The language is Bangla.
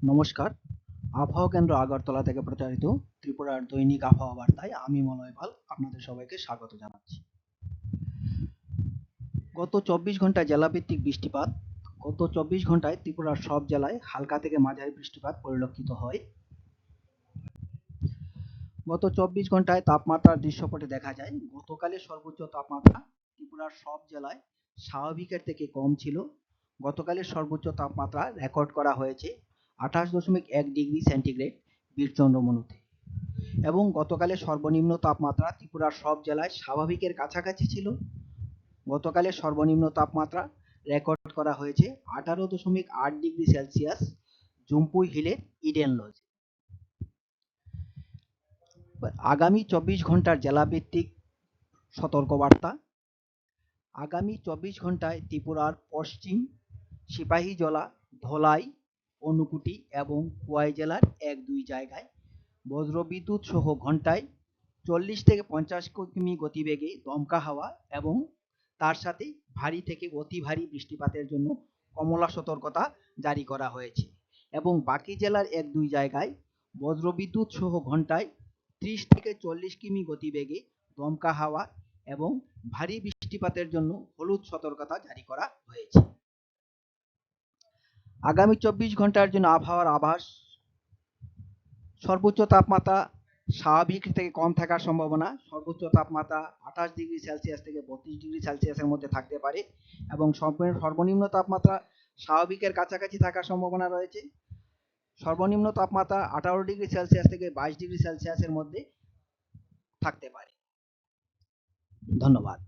নমস্কার। আবহাওয়া কেন্দ্র আগরতলা থেকে প্রচারিত ত্রিপুরার দৈনিক আবহাওয়া বার্তায় আমি মলয় পাল আপনাদের সবাইকে স্বাগত জানাচ্ছি। গত ২৪ ঘন্টায় জেলাভিত্তিক বৃষ্টিপাত। গত ২৪ ঘন্টায় ত্রিপুরার সব জেলায় হালকা থেকে মাঝারি বৃষ্টিপাত পরিলক্ষিত হয়। গত ২৪ ঘন্টায় তাপমাত্রার দৃশ্যপটে দেখা যায় গতকালের সর্বোচ্চ তাপমাত্রা ত্রিপুরার সব জেলায় স্বাভাবিকের থেকে কম ছিল। গতকালের সর্বোচ্চ তাপমাত্রা রেকর্ড করা হয়েছে ২৮.১ ডিগ্রি সেন্টিগ্রেড বীরচন্দ্রমনুতে এবং গতকালের সর্বনিম্ন তাপমাত্রা ত্রিপুরার সব জেলায় স্বাভাবিকের কাছাকাছি ছিল। গতকালের সর্বনিম্ন তাপমাত্রা রেকর্ড করা হয়েছে ১৮.৮ ডিগ্রি সেলসিয়াস জুম্পুই হিলের ইডেন লজ। আগামী ২৪ ঘন্টার জেলাভিত্তিক সতর্কবার্তা। আগামী ২৪ ঘন্টায় ত্রিপুরার পশ্চিম, সিপাহীজলা, ধলাই, ঊনকোটি এবং খোয়াই জেলার ১-২ জায়গায় বজ্রবিদ্যুৎ সহ ঘন্টায় ৪০ থেকে ৫০ কিমি গতিবেগে দমকা হাওয়া এবং তার সাথে ভারী থেকে অতি ভারী বৃষ্টিপাতের জন্য কমলা সতর্কতা জারি করা হয়েছে এবং বাকি জেলার ১-২ জায়গায় বজ্রবিদ্যুৎ সহ ঘন্টায় ৩০ থেকে ৪০ কিমি গতিবেগে দমকা হাওয়া এবং ভারী বৃষ্টিপাতের জন্য হলুদ সতর্কতা জারি করা হয়েছে। আগামী ২৪ ঘন্টার জন্য আবহাওয়ার আভাস। সর্বোচ্চ তাপমাত্রা স্বাভাবিক থেকে কম থাকার সম্ভাবনা। সর্বোচ্চ তাপমাত্রা ২৮ ডিগ্রি সেলসিয়াস থেকে ৩২ ডিগ্রি সেলসিয়াসের মধ্যে থাকতে পারে এবং সর্বনিম্ন তাপমাত্রা স্বাভাবিকের কাছাকাছি থাকার সম্ভাবনা রয়েছে। সর্বনিম্ন তাপমাত্রা ১৮ ডিগ্রি সেলসিয়াস থেকে ২২ ডিগ্রি সেলসিয়াসের মধ্যে থাকতে পারে। ধন্যবাদ।